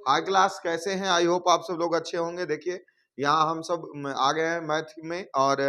High class, कैसे हैं? I hope आप सब लोग अच्छे होंगे। देखिए यहाँ हम सब आ गए हैं मैथ में और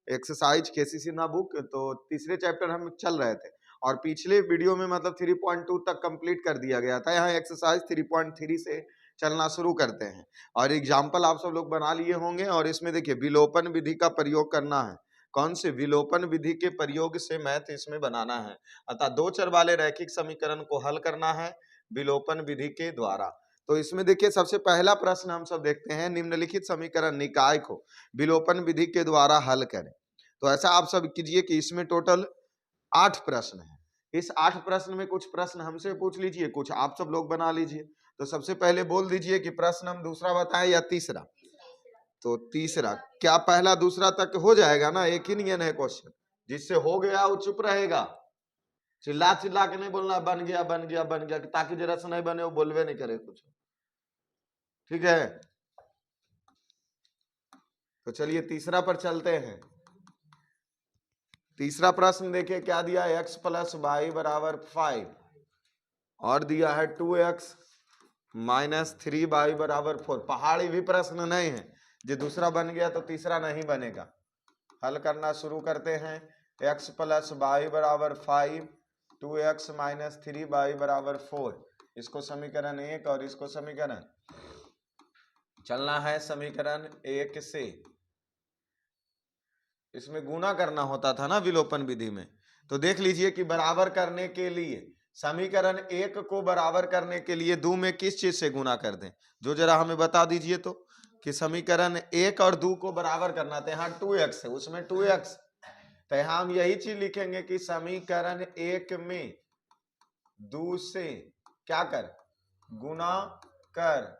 एक्सरसाइज केसीसी ना बुक, तो तीसरे चैप्टर हम चल रहे थे और पिछले वीडियो में मतलब 3.2 तक कंप्लीट कर दिया गया था। यहाँ एक्सरसाइज 3.3 से चलना शुरू करते हैं और एग्जाम्पल आप सब लोग बना लिए होंगे। और इसमें देखिए विलोपन विधि का प्रयोग करना है। कौन से? विलोपन विधि के प्रयोग से मैथ इसमें बनाना है, अतः दो चर वाले रैखिक समीकरण को हल करना है विलोपन विधि के द्वारा। तो इसमें देखिए सबसे पहला प्रश्न हम सब देखते हैं, निम्नलिखित समीकरण निकाय को विलोपन विधि के द्वारा हल करें। तो ऐसा आप सब कीजिए कि इसमें टोटल 8 प्रश्न है। इस 8 प्रश्न में कुछ प्रश्न हमसे पूछ लीजिए, कुछ आप सब लोग बना लीजिए। तो सबसे पहले बोल दीजिए कि प्रश्न हम दूसरा बताएं या तीसरा? तो तीसरा। क्या पहला दूसरा तक हो जाएगा ना? एक ही नियम है क्वेश्चन, जिससे हो गया वो चुप रहेगा। चिल्ला चिल्ला के नहीं बोलना बन गया बन गया बन गया, ताकि जरा से नहीं बने वो बोलवे नहीं करे कुछ। ठीक है, तो चलिए तीसरा पर चलते हैं। तीसरा प्रश्न देखिए क्या दिया है, x प्लस वाई बराबर 5 और दिया है 2x माइनस 3y बराबर 4। पहाड़ी भी प्रश्न नहीं है, जो दूसरा बन गया तो तीसरा नहीं बनेगा। हल करना शुरू करते हैं। x प्लस वाई बराबर 5, 2x माइनस 3y बराबर 4, इसको समीकरण 1 और इसको समीकरण चलना है समीकरण 1 से। इसमें गुणा करना होता था ना विलोपन विधि में। तो देख लीजिए कि बराबर करने के लिए समीकरण 1 को बराबर करने के लिए 2 में किस चीज से गुणा कर दें, जो जरा हमें बता दीजिए। तो कि समीकरण 1 और 2 को बराबर करना था, यहाँ 2x है उसमें 2x, तो यहाँ हम यही चीज लिखेंगे कि समीकरण 1 में 2 से क्या कर गुणा कर,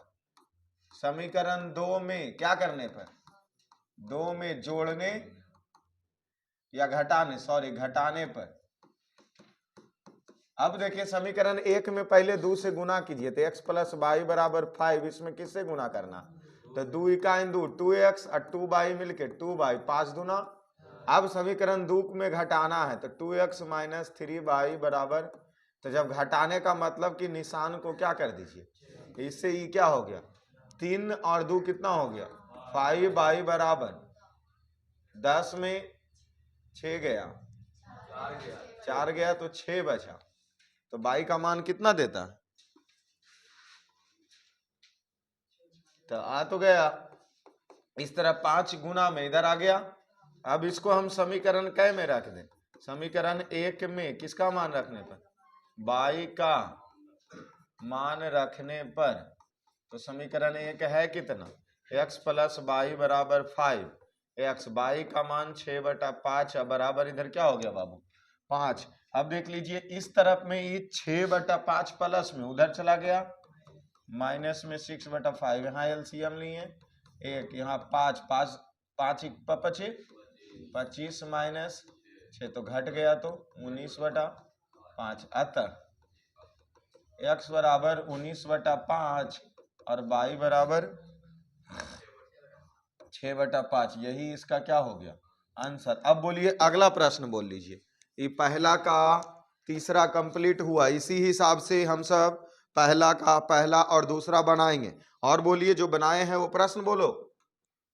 समीकरण 2 में क्या करने पर, 2 में जोड़ने या घटाने, सॉरी घटाने पर। अब देखिए समीकरण 1 में पहले 2 से गुना कीजिए, तो x प्लस वाई बराबर 5, इसमें किससे गुना करना, तो 2 इकाइन 2 2x और 2y मिलके 2y 5 दूना। अब समीकरण 2 में घटाना है, तो 2x माइनस 3y बराबर, तो जब घटाने का मतलब कि निशान को क्या कर दीजिए, इससे ये क्या हो गया 3 और 2 कितना हो गया 5y बराबर 10 में 6 गया 4 गया तो 6 बचा। तो बाई का मान कितना देता है, तो आ तो गया। इस तरह 5 गुना में इधर आ गया। अब इसको हम समीकरण कै में रख दें, समीकरण 1 में किसका मान रखने पर, बाई का मान रखने पर। तो समीकरण 1 है कितना, x प्लस वाई बराबर 5, x बाई का मान 6/5 बराबर इधर क्या हो गया बाबू 5। अब देख लीजिए इस तरफ में ये 6/5 प्लस में उधर चला गया माइनस में 6/5, यहाँ एलसीएम लिए 1, यहाँ 5 5 5 25 25 माइनस 6 तो घट गया तो 19/5। अतः x बराबर 19/5 और y बराबर 6/5, यही इसका क्या हो गया आंसर। अब बोलिए अगला प्रश्न बोल लीजिए। ये पहला का तीसरा कंप्लीट हुआ, इसी हिसाब से हम सब पहला का पहला और दूसरा बनाएंगे। और बोलिए जो बनाए हैं वो प्रश्न बोलो।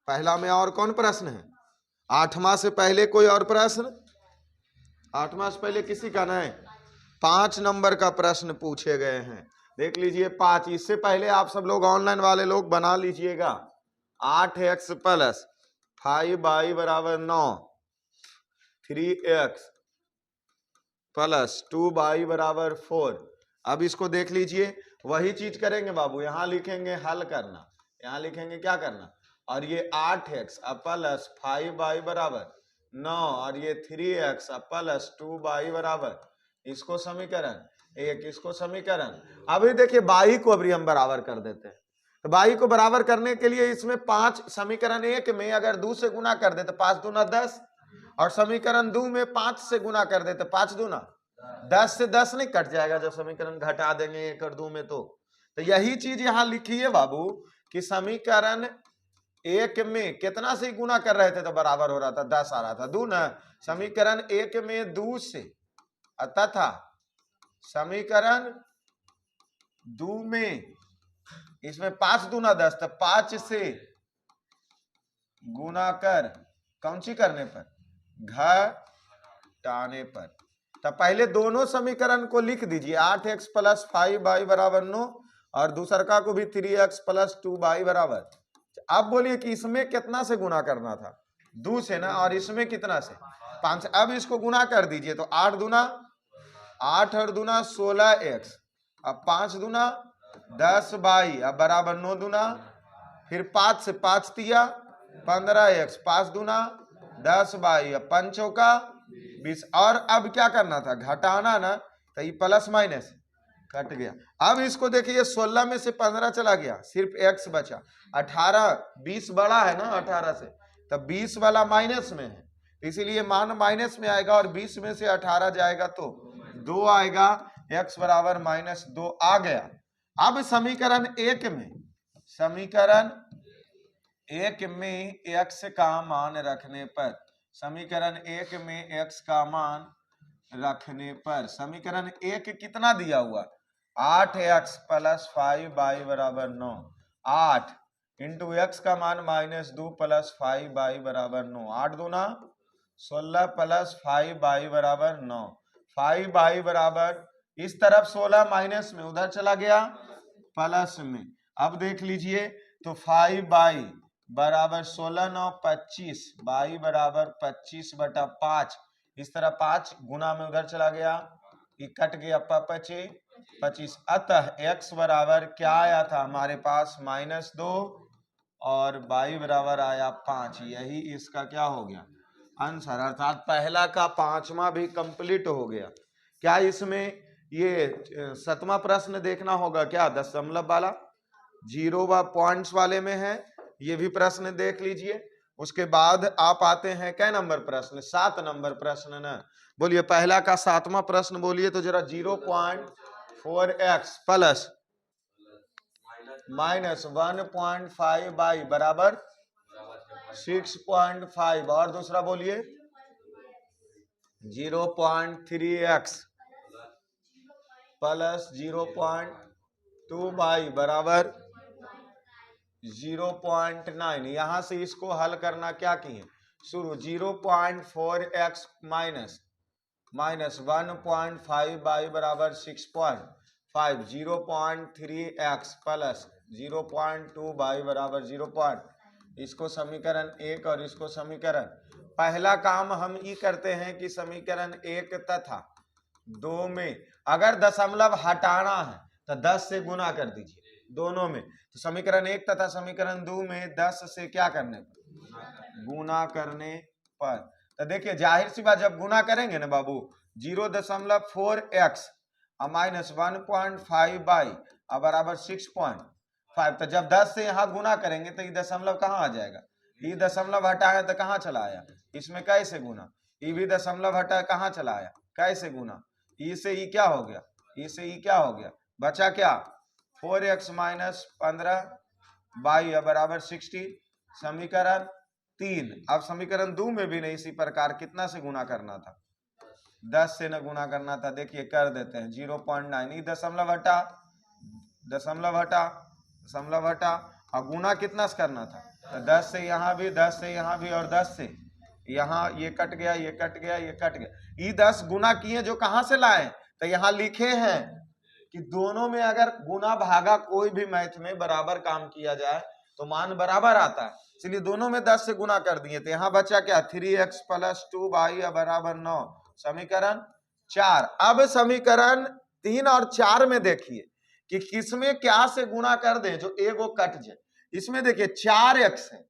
पहला में और कौन प्रश्न है, 8वां से पहले कोई और प्रश्न, 8वां से पहले किसी का नहीं, 5 नंबर का प्रश्न पूछे गए हैं। देख लीजिए 5, इससे पहले आप सब लोग ऑनलाइन वाले लोग बना लीजिएगा। 8x प्लस 5y बराबर 9, 3x प्लस 2y बराबर 4। अब इसको देख लीजिए, वही चीज करेंगे बाबू, यहां लिखेंगे हल करना, यहां लिखेंगे क्या करना, और ये 8x प्लस 5y बराबर 9 और ये 3x प्लस 2y बराबर, इसको समीकरण 1, इसको समीकरण। अभी देखिए बाई को अभी हम बराबर कर देते हैं। तो बाई को बराबर करने के लिए इसमें 5, समीकरण 1 में अगर 2 से गुना कर दे तो 5 दूना 10, और समीकरण 2 में 5 से गुना कर दे तो 5 दूना 10 से 10 नहीं कट जाएगा जब समीकरण घटा देंगे 1 और 2 में। तो यही चीज यहां लिखिए बाबू कि समीकरण 1 में कितना से गुना कर रहे थे तो बराबर हो रहा था 10 आ रहा था, 2 ना। समीकरण 1 में 2 से तथा समीकरण 2 में इसमें 5 दूना 10, तो 5 से गुना कर कौन सी करने पर, घटाने पर। तो पहले दोनों समीकरण को लिख दीजिए, 8x + 5y = 9 और दूसरा को भी 3x + 2y बराबर। अब बोलिए कि इसमें कितना से गुना करना था, 2 से ना, और इसमें कितना से, 5 से। अब इसको गुना कर दीजिए, तो 8 दूना 8 और दूना 16x, अब 5 दूना 10y, अब बराबर 9 दूना, फिर 5 से 5 तिया 15x, 5 दूना 10y, अब 5 चौका 20। और अब क्या करना था, घटाना ना, तो ये प्लस माइनस कट गया। अब इसको देखिए, 16 में से 15 चला गया, सिर्फ x बचा। 18 20 बड़ा है ना 18 से, तब 20 वाला माइनस में है, इसीलिए मान माइनस में आएगा, और 20 में से 18 जाएगा तो 2 आएगा, x बराबर -2 आ गया। अब समीकरण 1 में x का मान रखने पर, समीकरण 1 में x का मान रखने पर, समीकरण 1 कितना दिया हुआ, 8x + 5y = 9, 8 इंटू x का मान -2 + 5y = 9, 8 दूना 16 + 5y = 9, 5y बराबर इस तरफ 16 माइनस में, उधर चला गया प्लस में। अब देख लीजिए, तो 5y बराबर 16 9 25, y बराबर 25/5, इस तरह 5 गुना में उधर चला गया, ये कट गया 25। अतः x बराबर क्या आया था हमारे पास, -2 और y बराबर आया 5। यही इसका क्या हो गया, आंसर, अर्थात पहला का 5वां भी कंप्लीट हो गया। क्या इसमें ये 7वां प्रश्न देखना होगा क्या, दशमलव वाला, 0 व पॉइंट्स वाले में है, ये भी प्रश्न देख लीजिए। उसके बाद आप आते हैं कै नंबर प्रश्न, 7 नंबर प्रश्न ना, बोलिए पहला का 7वां प्रश्न बोलिए तो जरा, 0.4x प्लस -1.5y बराबर 6.5, और दूसरा बोलिए 0.3x प्लस 0.2y बराबर 0.9। यहां से इसको हल करना क्या किए, शुरू 0.4x माइनस 1.5y बराबर 6.5, 0.3x प्लस 0.2y बराबर 0. इसको समीकरण 1 और इसको समीकरण, पहला काम हम ये करते हैं कि समीकरण 1 तथा 2 में अगर दशमलव हटाना है तो 10 से गुना कर दीजिए दोनों में। तो समीकरण 1 तथा समीकरण 2 में 10 से क्या करने पर, गुना करने पर। तो देखिए जाहिर सी बात, जब गुना करेंगे ना बाबू, 0.4x माइनस 1.5y बराबर 6.5, तो जब 10 से यहाँ गुना करेंगे तो ये दशमलव कहाँ आ जाएगा, ये दशमलव हटा है तो कहाँ चला आया, इसमें कैसे गुना, ये भी दशमलव हटा कहाँ चला आया, कैसे गुना, ई से ई क्या हो गया, ई से ई क्या हो गया, बचा क्या, 4x माइनस 15y बराबर 60। समीकरण 3। अब समीकरण 2 में भी नहीं इसी प्रकार कितना से गुना करना था, 10 से न गुना करना था। देखिए कर देते हैं, 0.9, दशमलव हटा दशमलव हटा दशमलव हटा, और गुना कितना से करना था, तो 10 से यहाँ भी, 10 से यहाँ भी, और 10 से यहाँ, ये कट गया, ये कट गया, ये कट गया। ये 10 गुना किए जो कहां से लाए, तो यहाँ लिखे हैं कि दोनों में अगर गुना भागा कोई भी मैथ में बराबर काम किया जाए तो मान बराबर आता है, इसलिए दोनों में 10 से गुना कर दिए। तो यहाँ बचा क्या, 3x + 2y बराबर 9, समीकरण 4। अब समीकरण 3 और 4 में देखिए कि किसमें क्या से गुना कर दें जो एगो कट जाए। इसमें देखिए 4x है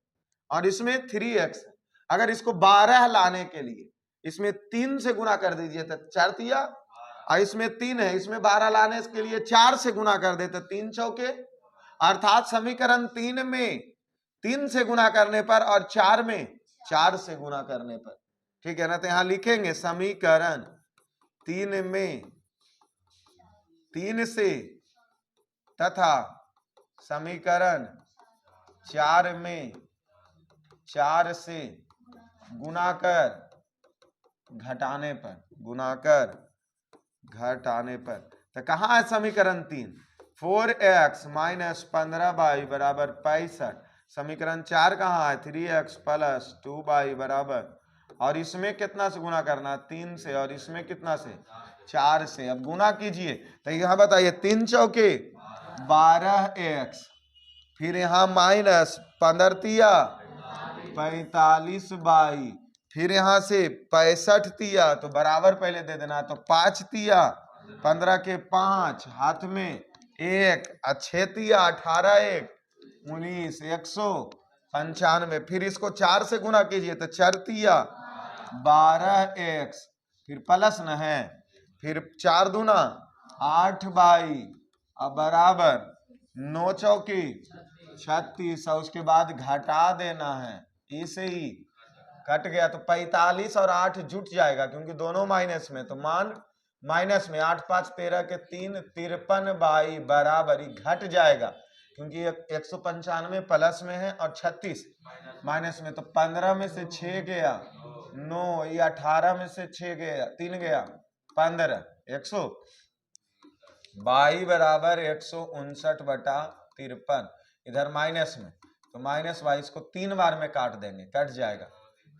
और इसमें 3x है, अगर इसको 12 लाने के लिए इसमें 3 से गुना कर दीजिए तो 4 तिया, और इसमें 3 है, इसमें 12 लाने के लिए 4 से गुना कर दे तो 3 चौके, अर्थात समीकरण 3 में 3 से गुना करने पर और 4 में 4 से गुना करने पर, ठीक है ना। तो यहां लिखेंगे समीकरण 3 में 3 से तथा समीकरण 4 में 4 से गुणाकर घटाने पर, गुणाकर घटाने पर। तो कहां है समीकरण 3, 4x माइनस 15y बराबर 65। समीकरण 4 कहाँ है? 3x प्लस 2y बराबर, और इसमें कितना से गुना करना? 3 से, और इसमें कितना से? 4 से। अब गुना कीजिए तो यहाँ बताइए 3 चौके 12x, फिर यहाँ माइनस 15 तिया 45y, फिर यहाँ से 65 तिया तो बराबर पहले दे देना, तो 5 तिया 15 के 5 हाथ में 1, 6 तिया 18 1 19 195, फिर इसको 4 से गुना कीजिए तो 4 तिया 12x, फिर प्लस न है, फिर 4 दूना 8y अब बराबर 9 चौकी 36, और उसके बाद घटा देना है, इसे ही कट गया तो 45 और 8 जुट जाएगा क्योंकि दोनों माइनस में, तो मान माइनस में 8 5 13 के 3 53y बराबर ही घट जाएगा क्योंकि 195 प्लस में है और 36 माइनस में, तो 15 में से 6 गया 9, ये 18 में से 6 गया 3 गया 15, 100 y बराबर 159/53, इधर माइनस में तो माइनस y, इसको 3 बार में काट देंगे, कट जाएगा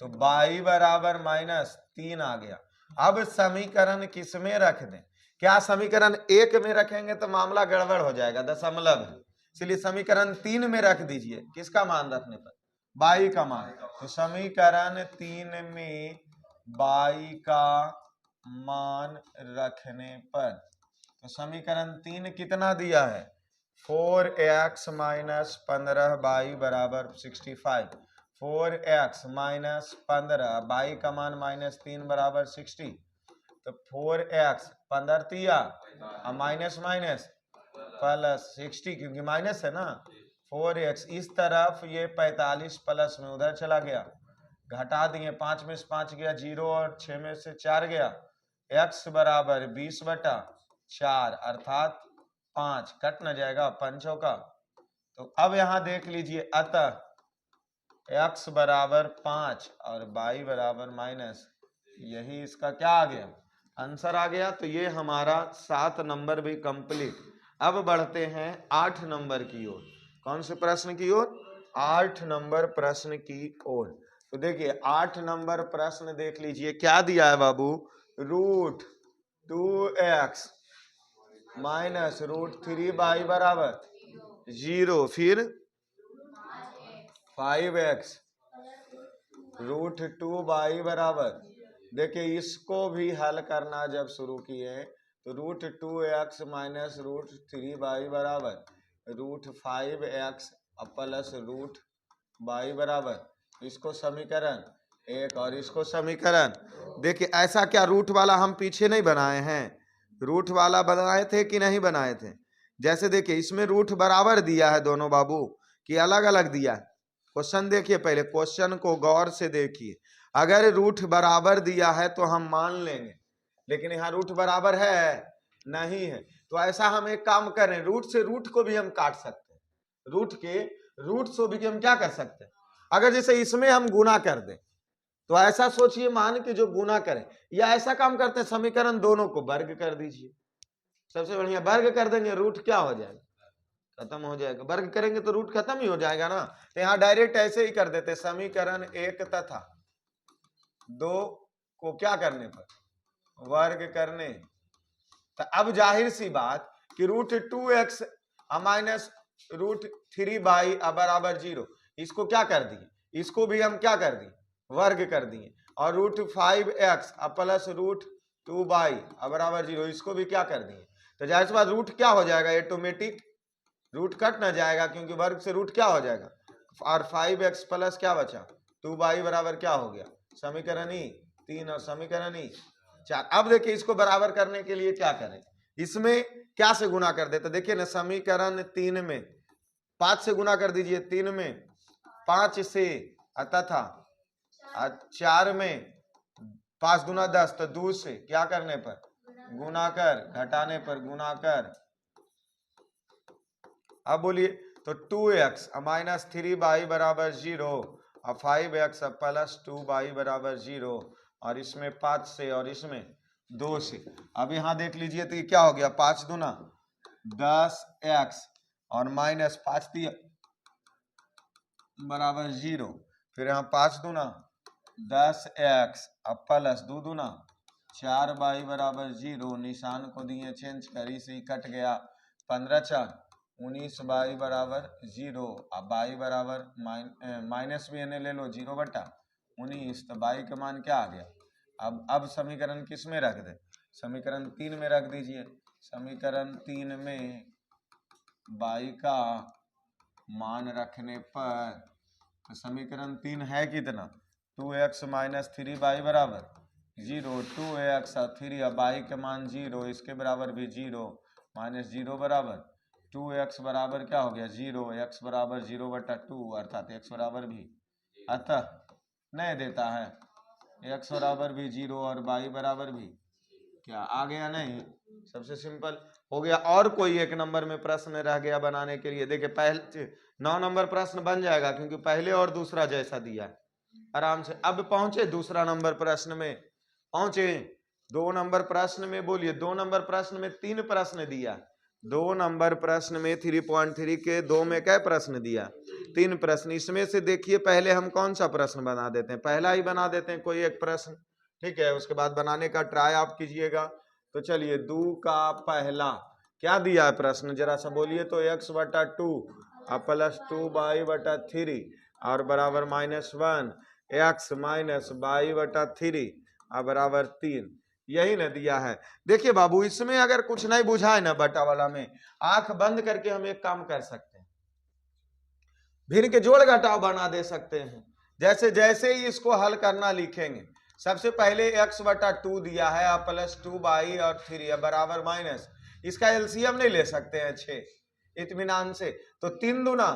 तो y बराबर -3 आ गया। अब समीकरण किस में रख दें? क्या समीकरण 1 में रखेंगे तो मामला गड़बड़ हो जाएगा, दशमलव है, इसलिए समीकरण 3 में रख दीजिए। किसका मान रखने पर? y का मान। तो समीकरण 3 में y का मान रखने पर, तो समीकरण 3 कितना दिया है? 4x माइनस 15y बराबर 65, 4x माइनस 15, y का मान -3 बराबर 60, तो 4x 15 तिया माइनस माइनस प्लस 60 क्योंकि माइनस है ना, 4x इस तरफ, ये 45 प्लस में उधर चला गया, घटा दिए, 5 में से 5 गया 0 और 6 में से 4 गया, x बराबर 20/4 अर्थात 5, कट न जाएगा 5 का। तो अब यहां देख लीजिए, अतः x बराबर 5 और y बराबर माइनस, यही इसका क्या आ गया? आंसर आ गया। तो ये हमारा 7 नंबर भी कंप्लीट। अब बढ़ते हैं 8 नंबर की ओर। कौन से प्रश्न की ओर? 8 नंबर प्रश्न की ओर। तो देखिए 8 नंबर प्रश्न देख लीजिए, क्या दिया है बाबू? √2x माइनस √3y बराबर 0, फिर 5x √2y बराबर, देखिए इसको भी हल करना जब शुरू किए तो √2x माइनस √3y बराबर √5x प्लस √y बराबर, इसको समीकरण 1 और इसको समीकरण, देखिए ऐसा क्या रूट वाला हम पीछे नहीं बनाए हैं? रूट वाला बनाए थे कि नहीं बनाए थे? जैसे देखिए इसमें रूट बराबर दिया है दोनों बाबू कि अलग अलग दिया है? क्वेश्चन देखिए, पहले क्वेश्चन को गौर से देखिए। अगर रूट बराबर दिया है तो हम मान लेंगे, लेकिन यहाँ रूट बराबर है नहीं है, तो ऐसा हम एक काम करें, रूट से रूट को भी हम काट सकते हैं, रूट के रूट से भी हम क्या कर सकते हैं? अगर जैसे इसमें हम गुना कर दें तो ऐसा सोचिए, मान के जो गुना करें, या ऐसा काम करते हैं समीकरण दोनों को वर्ग कर दीजिए, सबसे बढ़िया वर्ग कर देंगे, रूट क्या हो जाएगा? खत्म हो जाएगा। वर्ग करेंगे तो रूट खत्म ही हो जाएगा ना। तो यहाँ डायरेक्ट ऐसे ही कर देते, समीकरण 1 तथा 2 को क्या करने पर? वर्ग करने। तो अब जाहिर सी बात कि √2x माइनस √3y बराबर 0, इसको क्या कर दिए? इसको भी हम क्या कर दिए? वर्ग कर दिए। और √5x प्लस √2y बराबर 0, इसको भी क्या कर दिए? तो जाहिर सी बात रूट क्या हो जाएगा? ऑटोमेटिक रूट कट ना जाएगा क्योंकि वर्ग से रूट क्या हो जाएगा? और 5x प्लस क्या बचा? 2y बराबर क्या हो गया? समीकरण ही 3 और समीकरण ही 4। अब देखिए इसको बराबर करने के लिए क्या करें? इसमें क्या से गुना कर देते? देखिए ना, समीकरण 3 में 5 से गुना कर दीजिए, 3 में 5 से तथा 4 में 5 दूना 10, तो 2 से क्या करने पर? गुना कर, घटाने पर गुना कर। अब बोलिए, तो 2x माइनस 3y बराबर 0 और 5x प्लस 2y बराबर 0, और इसमें 5 से और इसमें 2 से। अब यहाँ देख लीजिए तो ये क्या हो गया? 5 दूना 10x और माइनस 5 दिया बराबर 0। फिर यहाँ 5 दूना 10x अब प्लस 2 दूना 4y बराबर 0। निशान को दिए चेंज करी से कट गया 15 4 19y बराबर 0। अब y बराबर माइनस भी इन्हें ले लो 0/19। तो y का मान क्या आ गया। अब समीकरण किस में रख दे, समीकरण 3 में रख दीजिए। समीकरण 3 में y का मान रखने पर तो समीकरण 3 है कितना 2x माइनस 3y बराबर 0। 2x और 3 अब y के मान 0 इसके बराबर भी 0 माइनस 0 बराबर 2x बराबर क्या हो गया 0। x बराबर 0/2 अर्थात x बराबर भी अतः नहीं देता है x बराबर भी 0 और y बराबर भी क्या आ गया नहीं। सबसे सिंपल हो गया। और कोई एक नंबर में प्रश्न रह गया बनाने के लिए। देखिए पहले 9 नंबर प्रश्न बन जाएगा क्योंकि पहले और दूसरा जैसा दिया है आराम से। अब पहुंचे दूसरा नंबर प्रश्न में पहुंचे। 2 नंबर प्रश्न में बोलिए 2 नंबर प्रश्न में 3 प्रश्न दिया। 2 नंबर प्रश्न में 3.3 के 2 में क्या प्रश्न दिया 3 प्रश्न। इसमें से देखिए पहले हम कौन सा प्रश्न बना देते हैं, पहला ही बना देते हैं कोई एक प्रश्न, ठीक है। उसके बाद बनाने का ट्राई आप कीजिएगा। तो चलिए 2 का पहला क्या दिया है प्रश्न जरा सा बोलिए तो x/2 प्लस 2y/3 और बराबर -1 x माइनस y/3 बराबर 3 यही ना दिया है। देखिए बाबू इसमें अगर कुछ नहीं बुझाए ना बटा वाला में आंख बंद करके हम एक काम कर सकते हैं, भिन्न के जोड़ घटाव बना दे सकते हैं। जैसे जैसे ही इसको हल करना लिखेंगे सबसे पहले x/2 दिया है प्लस 2y और 3 बराबर माइनस, इसका एलसीएम नहीं ले सकते हैं 6 इत्मीनान से। तो 3 दूना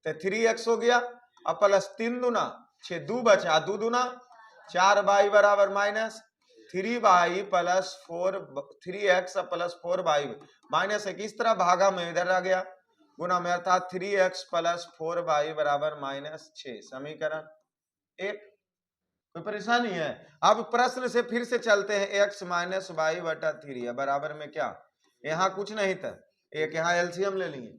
तो 3x हो गया अब प्लस 3 दूना 6 2 बचा 2 दूना 4y बराबर minus 3y plus 4 3x plus 4y minus 1 इस तरह भागा में इधर आ गया गुना में अर्थात 3x प्लस 4y बराबर -6 समीकरण 1। कोई परेशानी है। अब प्रश्न से फिर से चलते हैं x माइनस y/3 बराबर में क्या यहाँ कुछ नहीं था एक यहाँ एलसीएम ले लिए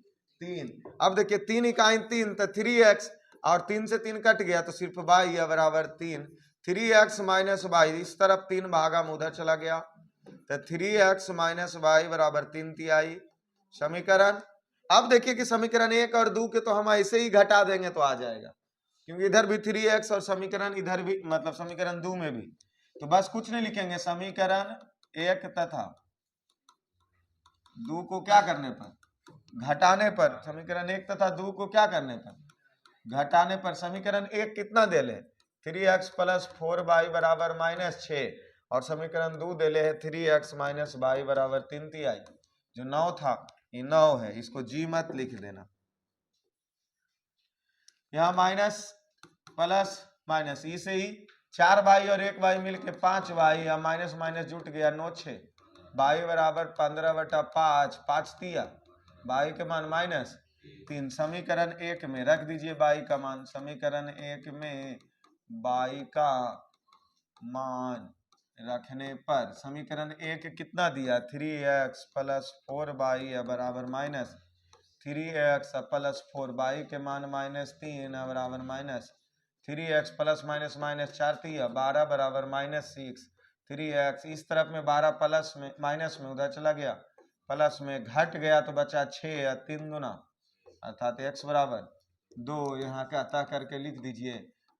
3। अब देखिए 3 इकाई 3 तो 3x और 3 से 3 कट गया तो सिर्फ y बराबर 3। 3x माइनस y इस तरफ 3 भागा में उधर चला गया तो 3x माइनस y बराबर 3 तिहाई समीकरण। अब देखिए कि समीकरण 1 और 2 के तो हम ऐसे ही घटा देंगे तो आ जाएगा क्योंकि इधर भी 3x और समीकरण इधर भी मतलब समीकरण 2 में भी। तो बस कुछ नहीं लिखेंगे समीकरण 1 तथा 2 को क्या करने पर घटाने पर, समीकरण 1 तथा 2 को क्या करने पर घटाने पर समीकरण 1 कितना दे ले 3x प्लस 4y बराबर -6 और समीकरण 2 दे ले है 3x माइनस y बराबर 3 तिहाई। जो 9 था ये 9 है, इसको जी मत लिख देना। यहाँ माइनस प्लस माइनस इसे ही 4y और 1y मिलके 5y या माइनस माइनस जुट गया 9 6 y बराबर 15/5 5 तिया y के मान -3 समीकरण 1 में रख दीजिए y का मान। समीकरण 1 में y का मान रखने पर समीकरण 1 कितना दिया 3x प्लस 4y बराबर माइनस 3x प्लस 4y के मान -3 बराबर minus 3x plus minus minus 4 3 12 बराबर -6 3x इस तरफ में 12 प्लस में माइनस में उधर चला गया प्लस में घट गया तो बचा 6 या 3 गुना अर्थात x बराबर 2 यहाँ का अतः करके लिख दीजिए।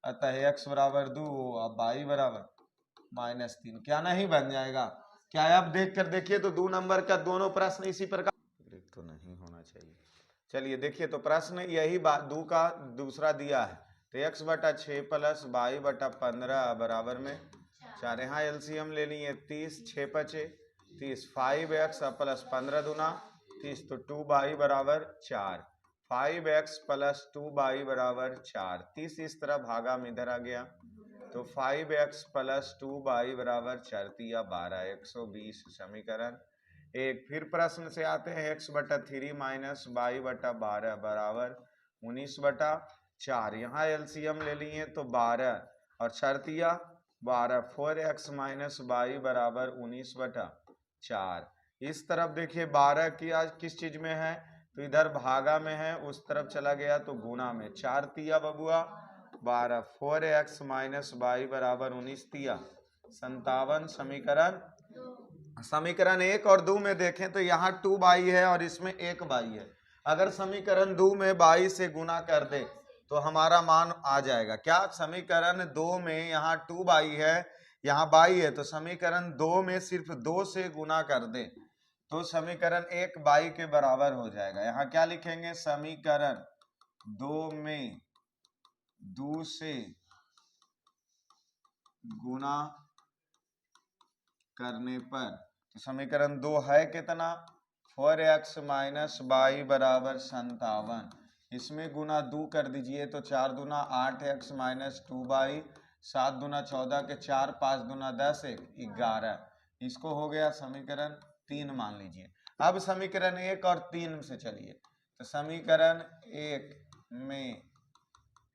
अतः x बराबर 2 और y बराबर -3 क्या नहीं बन जाएगा। क्या आप देख कर देखिए तो 2 नंबर का दोनों प्रश्न इसी प्रकार तो नहीं होना चाहिए। चलिए देखिए तो प्रश्न यही बात 2 का दूसरा दिया है तो x/6 प्लस y/15 बराबर में 4 यहाँ एलसीएम ले लिए 30 6 बचे 30 5x प्लस 15 दूना 30 तो 2y बराबर 4 5x प्लस 2y बराबर 4 30 इस तरह भागा में इधर आ गया तो 5x प्लस 2y बराबर 4 तिया 12 120 समीकरण 1। फिर प्रश्न से आते हैं x/3 माइनस y/12 बराबर 19/4 यहाँ एलसीएम ले लिए तो 12 और 4 तिया 12 4x माइनस y बराबर 19/4 इस तरफ देखिए 12 की आज किस चीज में है, तो इधर भागा में है, उस तरफ चला गया तो गुना में। 4 तिया बबुआ 12, 4x माइनस वाई बराबर 19 तिया 57। समीकरण 1 और 2 में देखें तो यहाँ 2y है और इसमें 1y है। अगर समीकरण 2 में 22 से गुना कर दे तो हमारा मान आ जाएगा। क्या समीकरण 2 में यहाँ 2y है, यहाँ 22 है, तो समीकरण 2 में सिर्फ 2 से गुना कर दे तो समीकरण 1 22 के बराबर हो जाएगा। यहाँ क्या लिखेंगे, समीकरण 2 में 2 से गुना करने पर तो समीकरण 2 है कितना, 4x माइनस वाई बराबर 57। इसमें गुना 2 कर दीजिए तो 4 दूना 8x माइनस 2y, 7 दूना 14 के 4, 5 दूना 10, 11। इसको हो गया समीकरण 3 मान लीजिए। अब समीकरण 1 और 3 से चलिए, तो समीकरण 1 में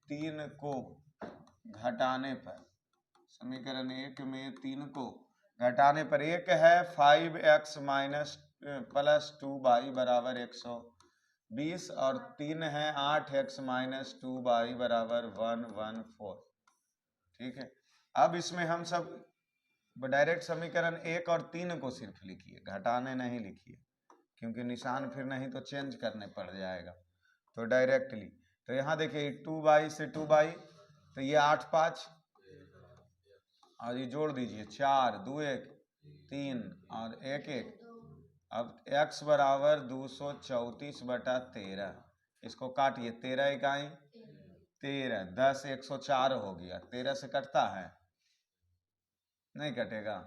3 को घटाने पर, समीकरण 1 में 3 को घटाने पर 1 है 5x माइनस प्लस 2y बराबर 120 और 3 है 8x माइनस 2y बराबर 114। ठीक है, अब इसमें हम सब डायरेक्ट समीकरण 1 और 3 को सिर्फ लिखिए, घटाने नहीं लिखिए, क्योंकि निशान फिर नहीं तो चेंज करने पड़ जाएगा। तो डायरेक्टली तो यहाँ देखिए 2y से 2y तो ये 8 5 और ये जोड़ दीजिए 4 2 1 3 और 1 1। अब x बराबर 234 बटा 13, इसको काटिए, 13 इकाई 13, 10 104 हो गया। 13 से कटता है, नहीं कटेगा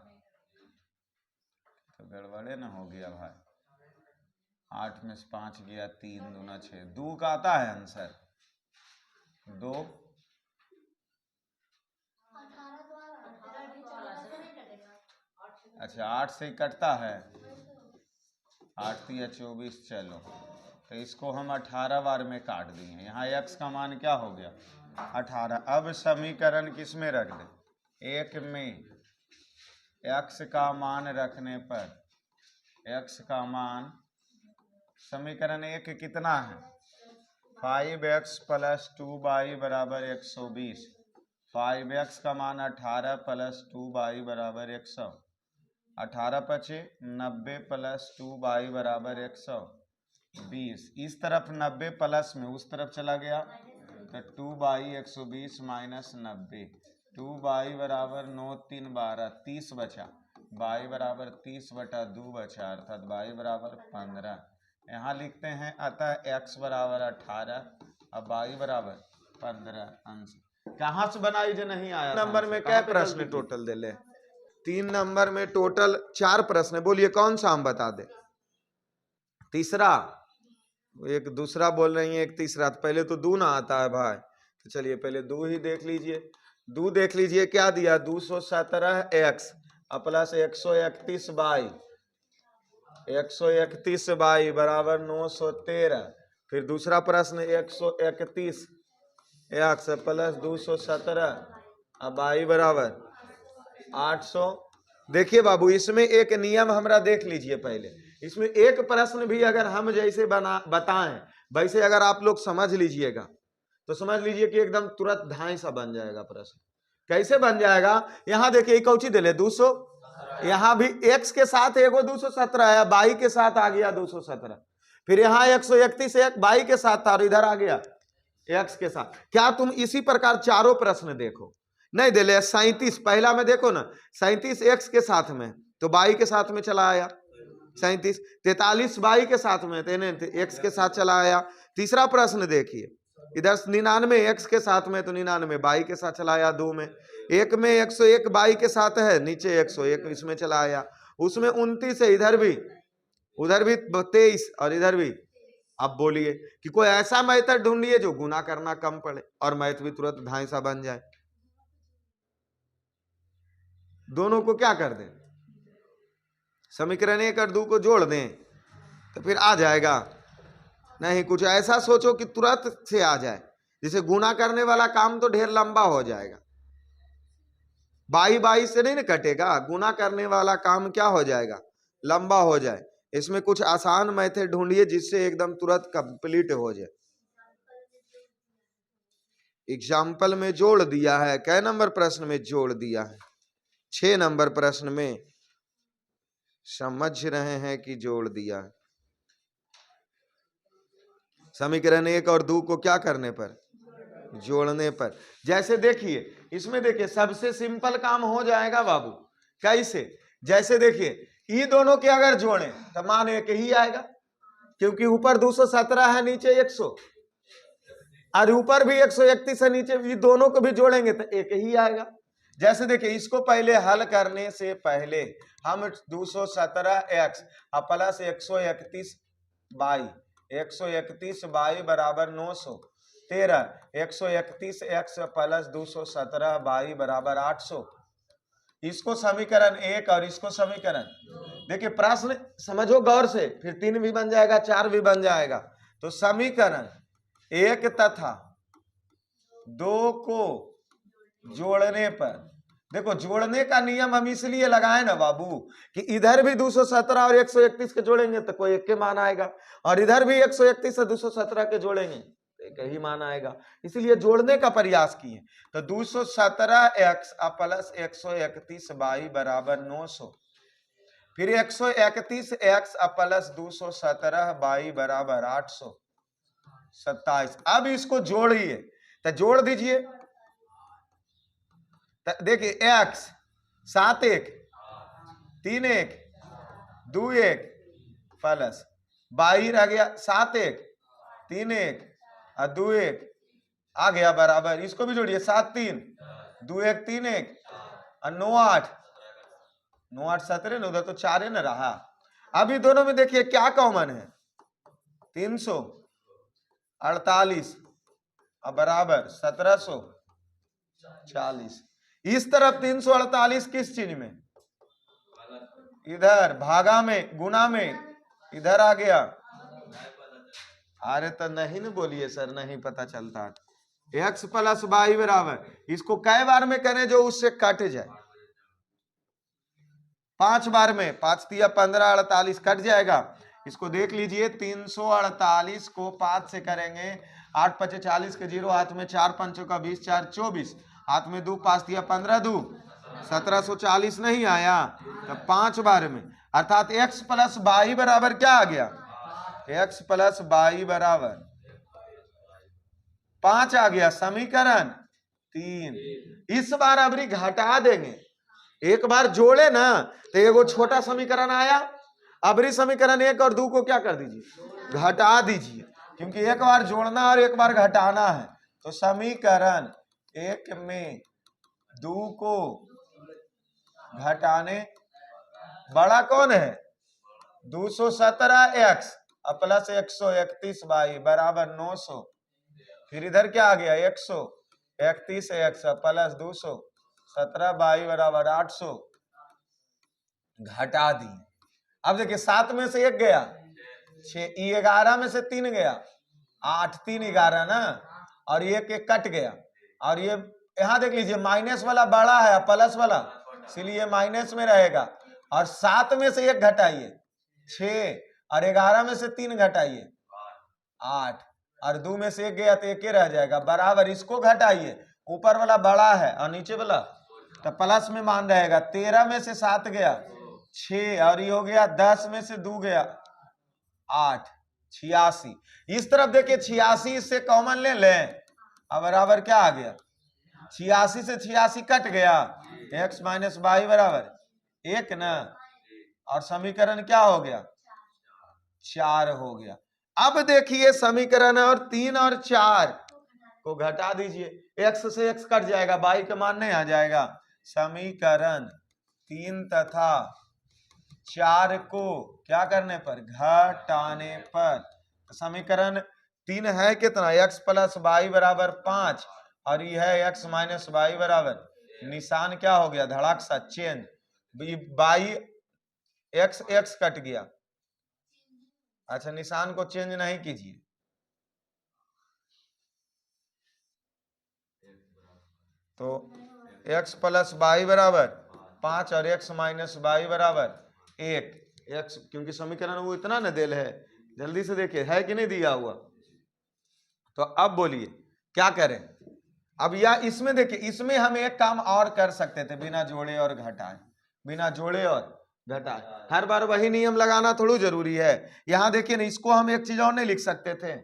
तो गड़बड़े ना हो गया भाई। 8 में से 5 गया, 3 दूना 6, 2 का आता है आंसर 2। अच्छा 8 से ही कटता है, 8 तिया 24। चलो तो इसको हम 18 बार में काट दिए। यहाँ x का मान क्या हो गया 18। अब समीकरण किस में रख दे, 1 में x का मान रखने पर x का मान, समीकरण 1 कितना है 5x प्लस 2y बराबर 120, 5x का मान 18 प्लस 2y बराबर 100, 18 पचे 90 प्लस 2y बराबर 120। इस तरफ 90 प्लस में उस तरफ चला गया तो 2y 120 माइनस 90, 2y बराबर 9 3 12, 30 बचा, y बराबर 30 बटा 2 बचा, अर्थात y बराबर 15। यहाँ लिखते हैं अतः x बराबर 18 अब y बराबर 15 आंसर। कहाँ से बनाई जो नहीं आया नंबर में क्या प्रश्न टोटल दे ले, 3 नंबर में टोटल 4 प्रश्न, बोलिए कौन सा हम बता दे। तीसरा, एक दूसरा बोल रही है, एक तीसरा, तो पहले तो 2 ना आता है भाई, तो चलिए पहले 2 ही देख लीजिए। 2 देख लीजिए क्या दिया, 217x प्लस 131y, 131y बराबर 913। फिर दूसरा प्रश्न 131 x प्लस 217 अब y बराबर 800। देखिए बाबू इसमें एक नियम हमरा देख लीजिए पहले, इसमें एक प्रश्न भी अगर हम जैसे बताएं वैसे अगर आप लोग समझ लीजिएगा तो समझ लीजिए कि एकदम तुरंत ढाई सा बन जाएगा प्रश्न। कैसे बन जाएगा, यहाँ देखिए कौची दे ले 200, यहाँ भी x के साथ एगो 217 है, बाई के साथ आ गया 217, फिर यहाँ 131 एक बाई के साथ था और इधर आ गया x के साथ। क्या तुम इसी प्रकार चारों प्रश्न देखो, नहीं दे ले 37 पहला में देखो ना, 37 x के साथ में तो बाई के साथ में चला आया 37, 43 बाई के साथ में x के साथ चला आया। तीसरा प्रश्न देखिए इधर 99 x के साथ में तो 99 बाई के साथ चला आया 2 में, एक में 101 बाई के साथ है, नीचे 101 इसमें चला आया, उसमें 29 है, इधर भी उधर भी 23 और इधर भी। अब बोलिए कि कोई ऐसा मेथड ढूंढिए जो गुना करना कम पड़े और मैथ भी तुरंत ढाई सा बन जाए। दोनों को क्या कर दें, समीकरण 1 और 2 को जोड़ दें तो फिर आ जाएगा। नहीं कुछ ऐसा सोचो कि तुरंत से आ जाए, जैसे गुना करने वाला काम तो ढेर लंबा हो जाएगा, बाई बाई से नहीं ना कटेगा, गुना करने वाला काम क्या हो जाएगा लंबा हो जाए। इसमें कुछ आसान मेथड ढूंढिए जिससे एकदम तुरंत कंप्लीट हो जाए। एग्जाम्पल में जोड़ दिया है। कै नंबर प्रश्न में जोड़ दिया है? 6 नंबर प्रश्न में। समझ रहे हैं कि जोड़ दिया है? समीकरण 1 और 2 को क्या करने पर? जोड़ने पर। जैसे देखिए, इसमें देखिए सबसे सिंपल काम हो जाएगा बाबू। कैसे? जैसे देखिए, ये दोनों के अगर जोड़े तो मान एक ही आएगा, क्योंकि ऊपर 217 है, नीचे 100, और ऊपर भी 131 है, नीचे भी। दोनों को भी जोड़ेंगे तो एक ही आएगा। जैसे देखिए, इसको पहले हल करने से पहले हम 217x प्लस 131y बराबर 913, 131x प्लस 217y बराबर 800। इसको समीकरण 1 और इसको समीकरण, देखिए प्रश्न समझो गौर से, फिर 3 भी बन जाएगा, 4 भी बन जाएगा। तो समीकरण 1 तथा 2 को जोड़ने पर, देखो जोड़ने का नियम हम इसलिए लगाए ना बाबू कि इधर भी 217 और 131 के जोड़ेंगे तो कोई एक के मान आएगा, और इधर भी 131 और 217 के जोड़ेंगे तो एक ही मान आएगा। इसलिए जोड़ने का प्रयास किए। तो 217x प्लस 131y बराबर 900, फिर 131x प्लस 217y बराबर 827। अब इसको जोड़िए, तो जोड़ दीजिए। देखिए x 7 1 3 1 2 1 प्लस y रह गया 7 1 3 1 और 2 1 आ गया बराबर। इसको भी जोड़िए, 7 3 2 1 3 1 और 9 8 9 8 17 ना, उधर तो 4 है ना रहा। अभी दोनों में देखिए क्या कॉमन है, 348 और बराबर 1740। इस तरफ 348 किस चीज में? इधर भागा में, गुना में, इधर आ गया। अरे तो नहीं ना बोलिए सर, नहीं पता चलता। x प्लस वाई बराबर, इसको कै बार में करें जो उससे कट जाए? 5 बार में। 5 तिया 15, 48 कट जाएगा। इसको देख लीजिए, 348 को 5 से करेंगे, 8 5 40 के 0, हाथ में 4 5 का 20, 4 24, हाथ में 2 5 तिया 15, 2 1740 नहीं आया। तो 5 बार में, अर्थात x प्लस वाई बराबर क्या आ गया? x प्लस वाई बराबर 5 आ गया। समीकरण 3। इस बार अबरी घटा देंगे। एक बार जोड़े ना तो एगो छोटा समीकरण आया, अबरी समीकरण 1 और 2 को क्या कर दीजिए? घटा दीजिए, क्योंकि एक बार जोड़ना और एक बार घटाना है। तो समीकरण 1 में 2 को घटाने बड़ा कौन है? 217x प्लस 131y बराबर 900, फिर इधर क्या आ गया? 131x प्लस 217y बराबर 800, घटा दी। अब देखिए 7 में से 1 गया, 6, 11 में से 3 गया, 8 3 11 ना, और ये एक कट गया। और ये यहाँ देख लीजिए, माइनस वाला बड़ा है प्लस वाला, इसलिए माइनस में रहेगा। और 7 में से 1 घटाइए 6, और 11 में से 3 घटाइए 8, और 2 में से 1 गया तो 1 रह जाएगा बराबर। इसको घटाइए, ऊपर वाला बड़ा है और नीचे वाला तो प्लस में मान रहेगा। 13 में से 7 गया 6, और ये हो गया 10 में से 2 गया 8, 86। इस तरफ देखिए 86 इससे कॉमन ले लें, अब बराबर क्या आ गया? 86 से 86 कट गया, x माइनस वाई बराबर 1 ना, और समीकरण क्या हो गया? 4 हो गया। अब देखिए समीकरण और 3 और 4 को घटा दीजिए, x से x कट जाएगा, y का मान नहीं आ जाएगा। समीकरण 3 तथा 4 को क्या करने पर? घटाने पर। समीकरण 3 है कितना? x प्लस वाई बराबर 5, और यह है x माइनस वाई बराबर, निशान क्या हो गया? धड़ाक सा change, Y x x cut गया। अच्छा, निशान को चेंज नहीं कीजिए। तो x प्लस वाई बराबर 5 और x माइनस वाई बराबर 1, x, क्योंकि समीकरण वो इतना न देल है, जल्दी से देखिए है कि नहीं दिया हुआ। तो अब बोलिए क्या करें। अब या इसमें देखिए, इसमें हम एक काम और कर सकते थे बिना जोड़े और घटाए, बिना जोड़े और घटाए, हर बार वही नियम लगाना थोड़ा जरूरी है। यहां देखिए ना, इसको हम एक चीज और नहीं लिख सकते थे,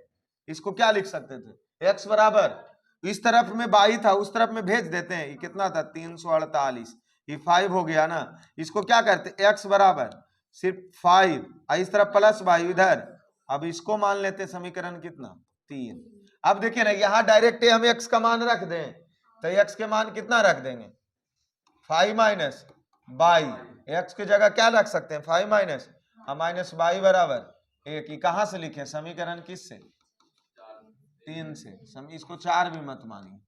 इसको क्या लिख सकते थे, x बराबर इस तरफ में 22 था, उस तरफ में भेज देते हैं, ये कितना था 348, ये 5 हो गया ना। इसको क्या करते, x बराबर सिर्फ 5, इस तरफ प्लस वाई इधर, अब इसको मान लेते समीकरण कितना 3। अब देखिए ना, यहां डायरेक्ट हम x का मान रख दें, तो x के मान कितना रख देंगे 5 माइनस बाई, x की जगह क्या रख सकते हैं 5 माइनस माइनस बाई बराबर 1। कहां से लिखे समीकरण किस से 3 से, इसको 4 भी मत मानिए,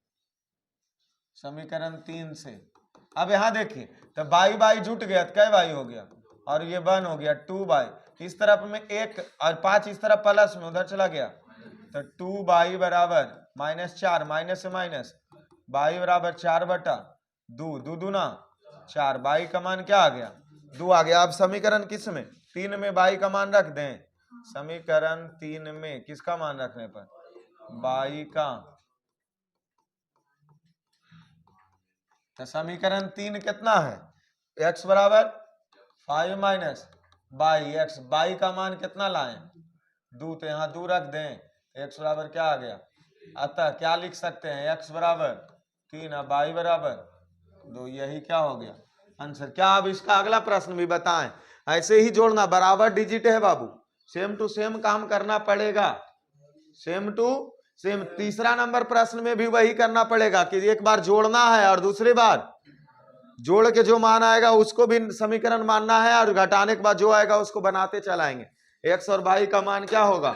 समीकरण 3 से। अब यहां देखिए तो बाई बाई जुट गया तो क्या बाई हो गया, और ये 1 हो गया 2 बाई, इस तरफ में 1 और 5 इस तरफ प्लस में उधर चला गया, तो 2 बाई बराबर -4, माइनस से माइनस बाई बराबर 4/2, 2 दूना 4, बाई का मान क्या आ गया 2 आ गया। अब समीकरण किस में 3 में बाई का मान रख दें, समीकरण 3 में किसका मान रखने पर बाई का, तो समीकरण 3 कितना है, x बराबर 5 माइनस बाई x, बाई का मान कितना लाएं 2, तो यहाँ 2 रख दें, x बराबर क्या आ गया, अतः क्या लिख सकते हैं x बराबर 3 बाई बराबर 2, यही क्या हो गया आंसर। क्या अब इसका अगला प्रश्न भी बताएं, ऐसे ही जोड़ना, बराबर डिजिट है बाबू, सेम टू सेम काम करना पड़ेगा, सेम टू सेम। तीसरा नंबर प्रश्न में भी वही करना पड़ेगा कि एक बार जोड़ना है और दूसरी बार जोड़ के जो मान आएगा उसको भी समीकरण मानना है, और घटाने के बाद जो आएगा उसको बनाते चलाएंगे। x और y का मान क्या होगा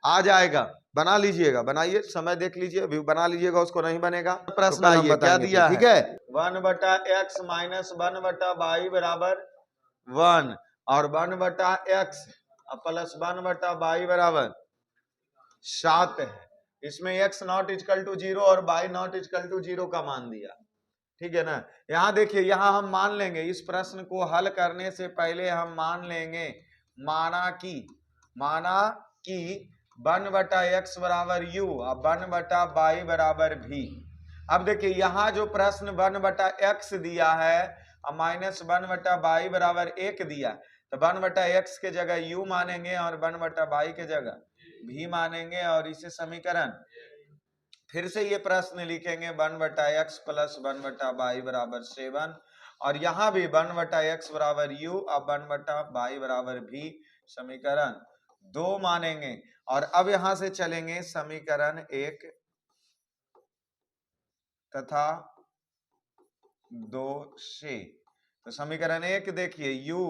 आ जाएगा, बना लीजिएगा, बनाइए, समय देख लीजिए, बना लीजिएगा, उसको नहीं बनेगा प्रश्न आइए क्या दिया है, ठीक है 1/x माइनस 1/y बराबर 1, और 1/x प्लस 1/y बराबर 7 है। इसमें x नॉट इक्वल टू 0 और y नॉट इक्वल टू 0 का मान दिया, ठीक है ना। यहां देखिए, यहां हम मान लेंगे, इस प्रश्न को हल करने से पहले हम मान लेंगे, माना कि 1/x बराबर u और 1/y बराबर v। अब देखिए यहां जो प्रश्न 1/x दिया है और माइनस 1/y बराबर 1 दिया, तो 1/x के जगह u मानेंगे और 1/y के जगह v मानेंगे, और इसे समीकरण फिर से ये प्रश्न लिखेंगे 1/x प्लस 1/y बराबर 7, और यहां भी 1/x बराबर u और 1/y बराबर v, समीकरण 2 मानेंगे। और अब यहां से चलेंगे समीकरण 1 तथा 2 से, तो समीकरण 1 देखिए u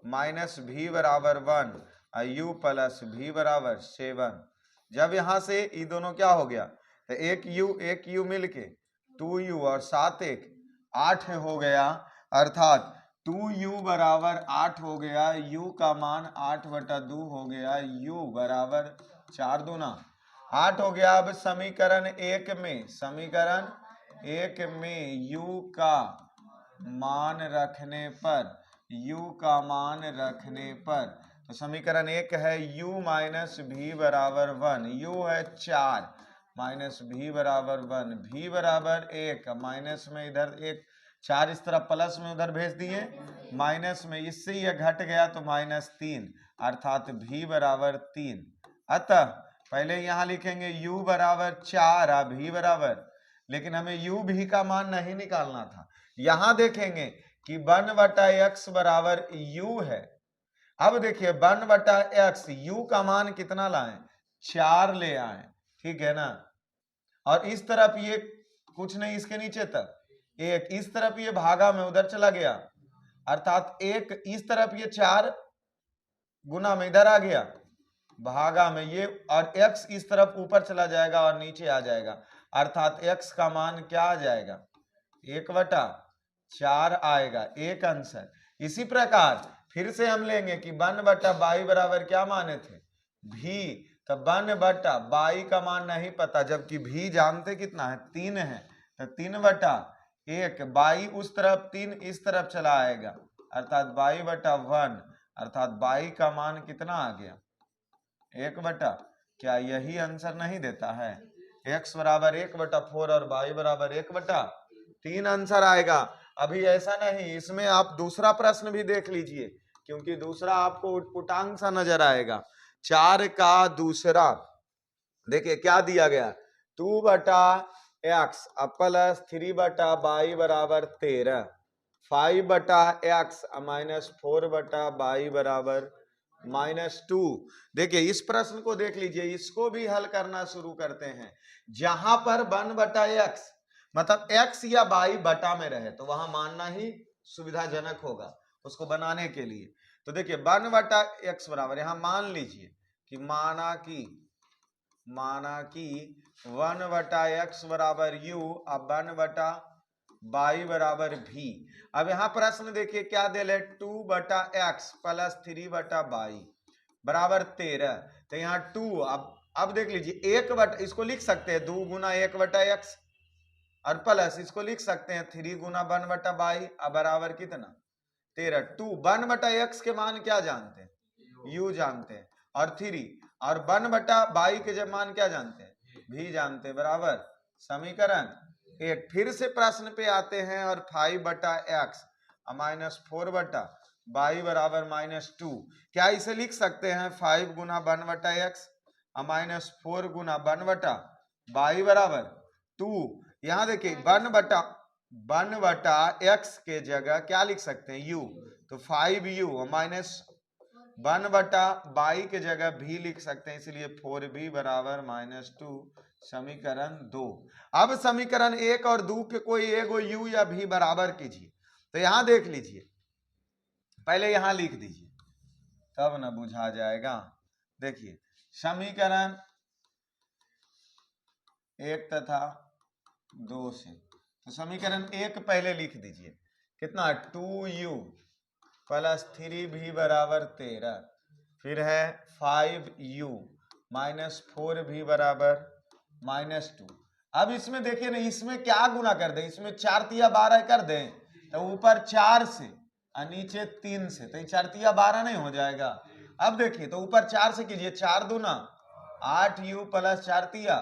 माइनस v बराबर 1 और u प्लस v बराबर 7। जब यहां से ये दोनों क्या हो गया, तो एक u मिलके 2u और 7 1 8 हो गया, अर्थात 2u बराबर 8 हो गया, u का मान 8/2 हो गया, u बराबर 4 दूना 8 हो गया। अब समीकरण 1 में u का मान रखने पर, तो समीकरण 1 है u माइनस v बराबर 1, u है 4 माइनस v बराबर 1, v बराबर 1, माइनस में इधर 1 4 इस तरफ प्लस में उधर भेज दिए, माइनस में इससे यह घट गया तो -3, अर्थात v बराबर 3। अतः पहले यहां लिखेंगे u बराबर 4 और v बराबर, लेकिन हमें u v का मान नहीं निकालना था। यहां देखेंगे कि 1/x बराबर u है। अब देखिए 1/x, u का मान कितना लाएं 4 ले आए, ठीक है ना, और इस तरफ ये कुछ नहीं, इसके नीचे तक 1, इस तरफ ये भागा में उधर चला गया, अर्थात 1 इस तरफ ये 4 गुना में इधर आ गया भागा में ये, और x इस तरफ ऊपर चला जाएगा और नीचे आ जाएगा, अर्थात x का मान क्या आ जाएगा 1/4 आएगा, एक आंसर। इसी प्रकार फिर से हम लेंगे कि 1/y बराबर क्या माने थे v, तो 1/y का मान नहीं पता, जबकि v जानते कितना है 3 है, तो 3/1, y उस तरफ 3 इस तरफ चला आएगा, अर्थात y/1 अर्थात बाई का मान कितना आ गया 1/। क्या यही आंसर नहीं देता है? x बराबर 1/4 और y बराबर 1/3 आंसर आएगा। अभी ऐसा नहीं, इसमें आप दूसरा प्रश्न भी देख लीजिए, क्योंकि दूसरा आपको उटपुटांग सा नजर आएगा। 4 का दूसरा देखिए क्या दिया गया, 2/x प्लस 3/y बराबर 13, 5/x माइनस 4/y बराबर -2। देखिए इस प्रश्न को देख लीजिए, इसको भी हल करना शुरू करते हैं। जहां पर 1/x मतलब x या y बटा में रहे तो वहां मानना ही सुविधाजनक होगा उसको बनाने के लिए। तो देखिए 1/x बराबर, यहां मान लीजिए कि माना कि 1/x बराबर u अब 1/y बराबर v। अब यहां प्रश्न देखिए क्या दे ले, 2/x प्लस 3/y बराबर 13। तो यहाँ 2 अब देख लीजिए 1/, इसको लिख सकते हैं 2 गुना 1/x और प्लस इसको लिख सकते हैं 3 गुना 1/y बराबर कितना 13। 2 1/x के मान क्या जानते हैं, u जानते हैं, और 3 और 1/y के जब मान क्या जानते हैं, v जानते हैं, बराबर समीकरण 1। फिर से प्रश्न पे आते हैं और 5/x माइनस 4/y बराबर -2। क्या इसे लिख सकते हैं 5 गुना 1/x माइनस 4 गुना 1/y बराबर 2। यहां देखिए 1/x के जगह क्या लिख सकते हैं u, तो 5u माइनस 1/y के जगह भी लिख सकते हैं, इसलिए 4b बराबर -2 समीकरण 2। अब समीकरण 1 और 2 के कोई एगो u या v बराबर कीजिए। तो यहां देख लीजिए, पहले यहां लिख दीजिए तब ना बुझा जाएगा। देखिए समीकरण 1 तथा 2 से, तो समीकरण 1 पहले लिख दीजिए, कितना 2u प्लस 3v बराबर 13, फिर है 5u माइनस 4v बराबर -2। अब इसमें देखिए ना, इसमें क्या गुना कर दें, इसमें 4 तिया 12 कर दें तो ऊपर 4 से और नीचे 3 से, तो 4 तिया 12 नहीं हो जाएगा। अब देखिए तो ऊपर 4 से कीजिए, 4 दूना 8u प्लस 4 तिया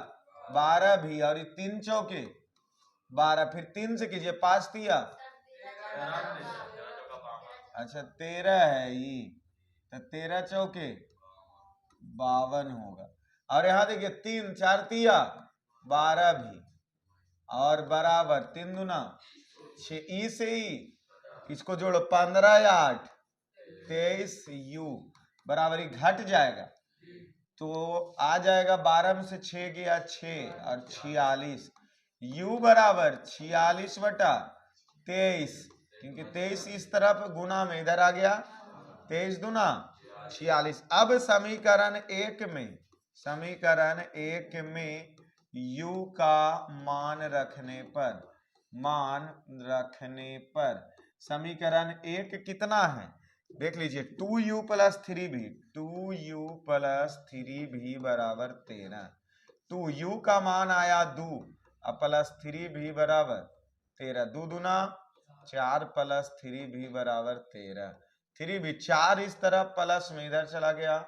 12 भी, और 3 चौके 12, फिर 3 से कीजिए 5 तिया, अच्छा 13 है ये, तो 13 चौके 52 होगा। और यहाँ देखिए 3 4 तिया 12 भी, और बराबर 3 दूना 6, ई से ई इसको जोड़ो 15 या 8 23u बराबर घट जाएगा, तो आ जाएगा 12 में से 6 गया 6 और 46, u बराबर 46/23, क्योंकि 23 इस तरफ गुना में इधर आ गया, 23 दूना 46। अब समीकरण 1 में u का मान रखने पर समीकरण 1 कितना है, देख लीजिए 2u प्लस 3v बराबर 13। 2u का मान आया 2 प्लस 3v बराबर 13, 2 दूना 4 प्लस 3v बराबर 13, 3v 4 इस तरफ प्लस में इधर चला गया,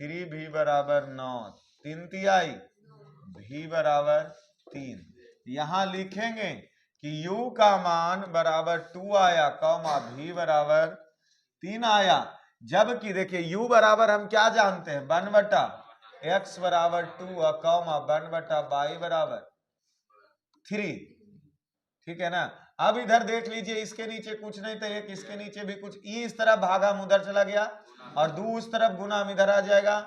3v बराबर 9, 3 तिहाई v बराबर 3। यहां लिखेंगे कि u का मान बराबर 2 आया, कौमा v बराबर 3 आया, जबकि देखिए u बराबर हम क्या जानते हैं 1/x बराबर 2 कौमा 1/y बराबर 3, ठीक है ना। अब इधर देख लीजिए, इसके नीचे कुछ नहीं तो एक, इसके नीचे भी कुछ, ई इस तरफ भागा हम उधर चला गया और 2 उस तरफ गुना हम इधर आ जाएगा,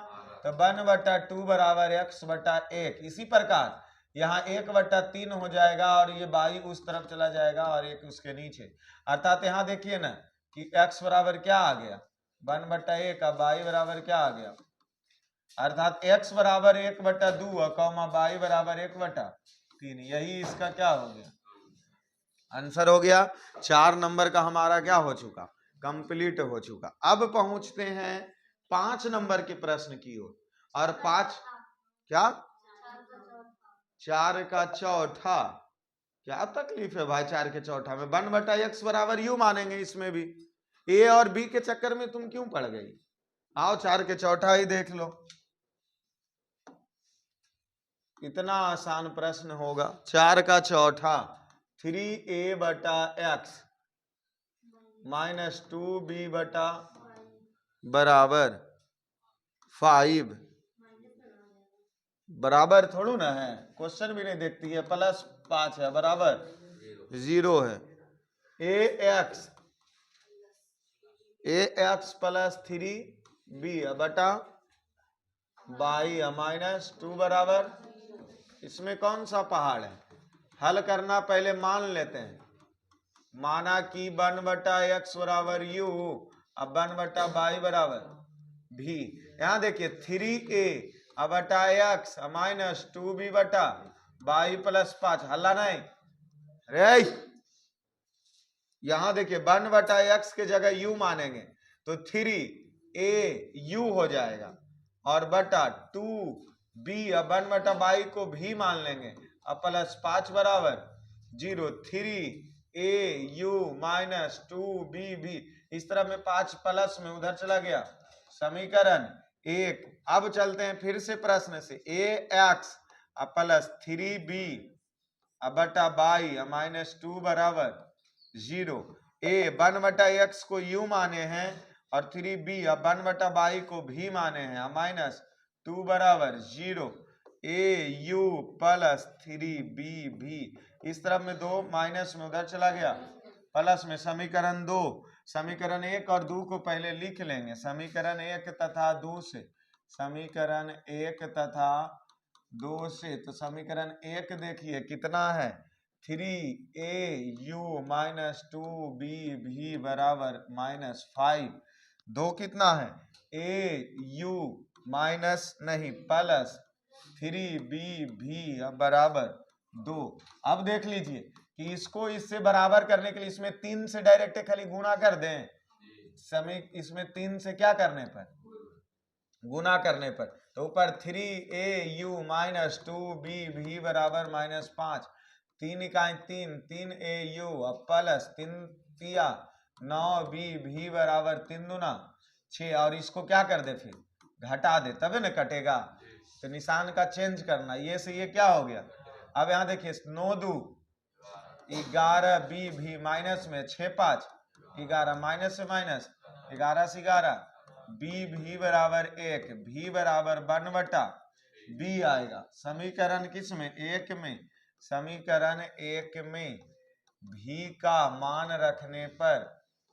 तो 1/2 बराबर x/1। इसी प्रकार यहाँ 1/3 हो जाएगा और ये बाई उस तरफ चला जाएगा और एक उसके नीचे, अर्थात यहाँ देखिए ना कि x बराबर क्या आ गया 1/1 और बाई बराबर क्या आ गया, अर्थात x बराबर 1/2 कौमा बाई बराबर 1/3। यही इसका क्या हो गया, आंसर हो गया। 4 नंबर का हमारा क्या हो चुका, कंप्लीट हो चुका। अब पहुंचते हैं 5 नंबर के प्रश्न की ओर, और 5 क्या 4 का चौथा, क्या तकलीफ है भाई 4 के चौथा में, 1/x बराबर u मानेंगे, इसमें भी ए और बी के चक्कर में तुम क्यों पड़ गई? आओ 4 के चौथा ही देख लो, इतना आसान प्रश्न होगा। 4 का चौथा 3a बटा x माइनस 2b बटा बराबर 5 बराबर थोड़ू ना है, क्वेश्चन भी नहीं देखती है, प्लस 5 है बराबर 0 है। ax प्लस 3b बटा बाई माइनस 2 बराबर, इसमें कौन सा पहाड़ है? हल करना पहले मान लेते हैं। माना कि 1 बटा एक्स बराबर यू, अब 1 बटा बाई बराबर भी। यहां देखिए 3a बटा एक्स माइनस 2b बटा बाई प्लस 5, हल्ला नहीं रे। यहां देखिए 1 बटा एक्स के जगह u मानेंगे तो 3a u हो जाएगा, और बटा 2b, अब 1 बटा बाई को भी मान लेंगे, अब प्लस 5 बराबर 0। 3a u माइनस 2b भी, इस तरह में 5 प्लस में उधर चला गया, समीकरण 1। अब चलते हैं फिर से प्रश्न से, ax प्लस 3b बटा बाई माइनस 2 बराबर 0। a 1 बटा एक्स को u माने हैं और 3b अब 1 बटा बाई को भी माने हैं, माइनस 2 बराबर 0। au प्लस 3b भी, इस तरफ में 2 माइनस में उधर चला गया, प्लस में समीकरण 2। समीकरण 1 और 2 को पहले लिख लेंगे, समीकरण 1 तथा 2 से, समीकरण 1 तथा 2 से। तो समीकरण 1 देखिए कितना है, 3a u माइनस 2b भी बराबर माइनस 5। 2 कितना है, a u माइनस नहीं प्लस 3b भी बराबर 2। अब देख लीजिए कि इसको इससे बराबर करने के लिए इसमें 3 से डायरेक्ट खाली गुणा कर दें, समय इसमें 3 से क्या करने पर, गुना करने पर, तो ऊपर 3a u माइनस 2b भी बराबर माइनस 5, 3 इकाई 3, 3a u अब प्लस 3 तिया 9b भी बराबर 3 दूना 6, और इसको क्या कर दे फिर घटा दे, तभी ना कटेगा। तो निशान का चेंज करना, ये से ये क्या हो गया। अब यहाँ देखिए 9 2 11 b भी माइनस में 6 5 11 माइनस से माइनस 11 से 11 b भी बराबर 1, भी बराबर 1 बटा b आएगा। समीकरण किस में, 1 में, समीकरण 1 में भी का मान रखने पर,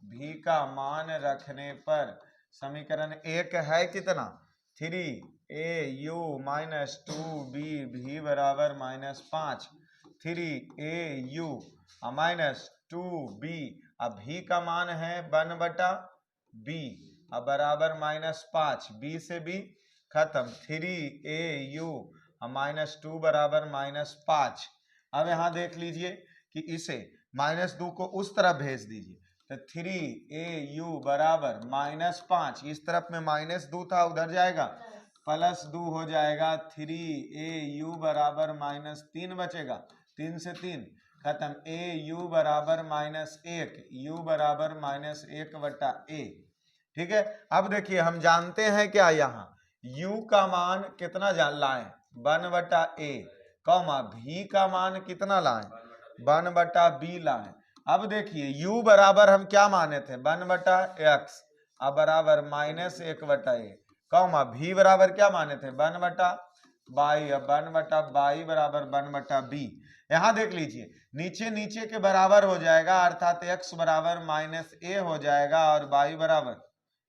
भी का मान रखने पर समीकरण 1 है कितना, 3a u माइनस 2b भी बराबर minus 5, 3a u minus 2b, अब भी का मान है 1 बटा b अब बराबर माइनस 5, b से b खत्म, 3a u माइनस 2 बराबर माइनस 5। अब यहाँ देख लीजिए कि इसे माइनस 2 को उस तरफ भेज दीजिए, तो 3a u बराबर माइनस 5, इस तरफ में माइनस 2 था उधर जाएगा, प्लस 2 हो जाएगा, 3a u बराबर माइनस 3 बचेगा, 3 से 3 खत्म, a u बराबर माइनस 1, u बराबर माइनस 1 बटा a। ठीक है। अब देखिए हम जानते हैं क्या, यहाँ u का मान कितना लाएं, 1 बटा a, कॉमा भी का मान कितना लाएं, 1 बटा b लाएं। अब देखिए u बराबर हम क्या माने थे, 1 बटा x अब बराबर माइनस 1 बटा a, कॉमा भी बराबर क्या माने थे, 1 बटा बाई, अब 1 बटा बाई बराबर 1 बटा b। यहाँ देख लीजिए नीचे नीचे के बराबर हो जाएगा, अर्थात x बराबर माइनस a हो जाएगा और बाई बराबर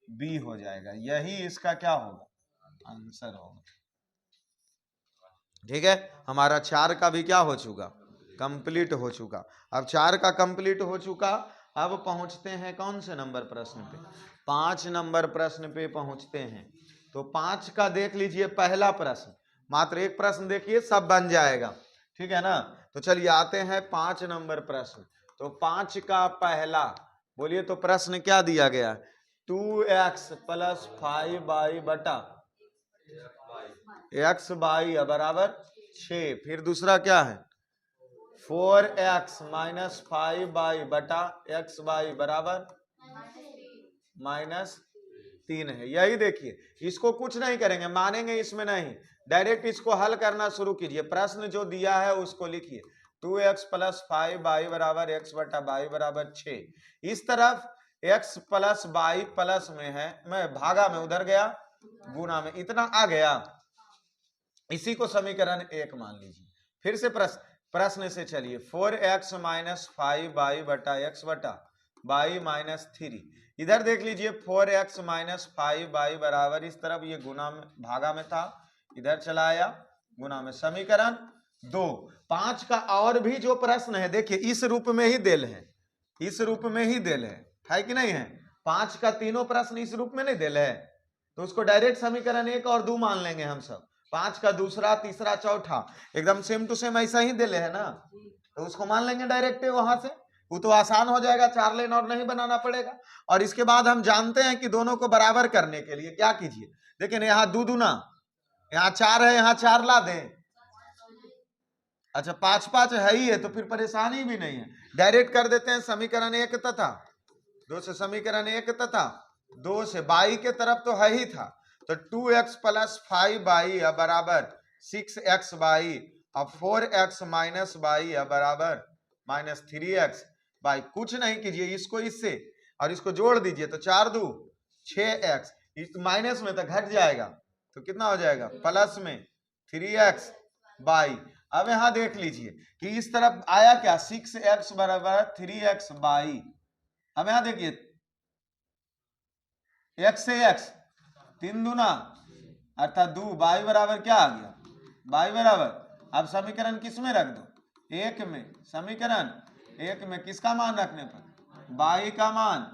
b हो जाएगा, यही इसका क्या होगा, आंसर होगा। ठीक है, हमारा 4 का भी क्या हो चुका, कंप्लीट हो चुका। अब 4 का कंप्लीट हो चुका, अब पहुंचते हैं कौन से नंबर प्रश्न पे, 5 नंबर प्रश्न पे पहुंचते हैं। तो 5 का देख लीजिए पहला प्रश्न, मात्र एक प्रश्न देखिए सब बन जाएगा, ठीक है ना। तो चलिए आते हैं 5 नंबर प्रश्न। तो 5 का पहला बोलिए, तो प्रश्न क्या दिया गया, 2x प्लस 5y बटा x बाई बराबर 6, फिर दूसरा क्या है 4x माइनस 5y बटा x बाई बराबर -3 है। यही देखिए, इसको कुछ नहीं करेंगे, मानेंगे इसमें नहीं, डायरेक्ट इसको हल करना शुरू कीजिए। प्रश्न जो दिया है उसको लिखिए, 2x + 5y बराबर x बटा y बराबर 6। इस तरफ x + y प्लस में है, मैं भागा में उधर गया, गुना में, इतना आ गया, इसी को समीकरण 1 मान लीजिए। फिर से प्रश्न से चलिए, 4x - 5y बटा x बटा y -3। इधर देख लीजिए, 4x - 5y बराबर, इस तरफ ये गुना में भागा में था, इधर चला आया गुना में, समीकरण 2। 5 का और भी जो प्रश्न है देखिए इस रूप में ही देल है, इस रूप में ही देल है कि नहीं है? 5 का तीनों प्रश्न इस रूप में नहीं देल है, तो उसको डायरेक्ट समीकरण 1 और 2 मान लेंगे हम सब। 5 का दूसरा, तीसरा, चौथा एकदम सेम टू सेम ऐसा ही देले है ना, तो उसको मान लेंगे डायरेक्ट वहां से, वो तो आसान हो जाएगा, 4 लाइन और नहीं बनाना पड़ेगा। और इसके बाद हम जानते हैं कि दोनों को बराबर करने के लिए क्या कीजिए, देखिए यहाँ 2 दूना, यहाँ 4 है, यहाँ 4 ला दें, अच्छा 5 5 है ही है, तो फिर परेशानी भी नहीं है, डायरेक्ट कर देते हैं समीकरण 1 तथा 2 से, समीकरण 1 तथा 2 से, y के तरफ तो है ही था, तो 2x + 5y बराबर 6xy और 4x - y बराबर -3x। भाई कुछ नहीं कीजिए, इसको इससे और इसको जोड़ दीजिए, तो 4 2 6x, इस माइनस में तो घट जाएगा, तो कितना हो जाएगा, प्लस में 3xy। अब यहां देख लीजिए कि इस तरफ आया क्या, 6x बराबर 3xy। अब यहां देखिए, x से x 3 दूना अर्थात 2, y बराबर क्या आ गया, y बराबर, अब समीकरण किस में रख दो, 1 में, समीकरण 1 में किसका मान रखने पर, y का मान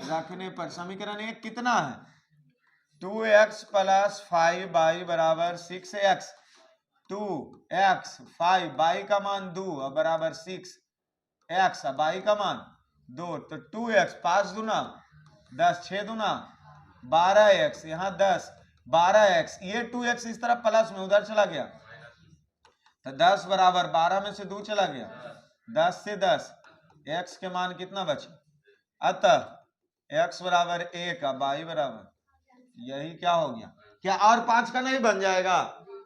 रखने पर, समीकरण 1 कितना है, 2x + 5y बराबर 6x, 2x 5, y का मान 2 बराबर 6x, y का मान 2, तो 2x 5 दूना 10, 6 दूना 12x, यहाँ 10 12x, ये 2x इस तरफ प्लस में उधर चला गया, तो 10 बराबर 12 में से 2 चला गया, 10 से 10, x के मान कितना बचे, अतः x बराबर 1, y बराबर, यही क्या हो गया, क्या और 5 का नहीं बन जाएगा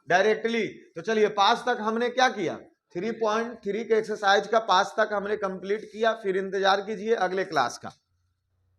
डायरेक्टली? तो चलिए 5 तक हमने क्या किया, 3.3 के एक्सरसाइज का 5 तक हमने कंप्लीट किया, फिर इंतजार कीजिए अगले क्लास का।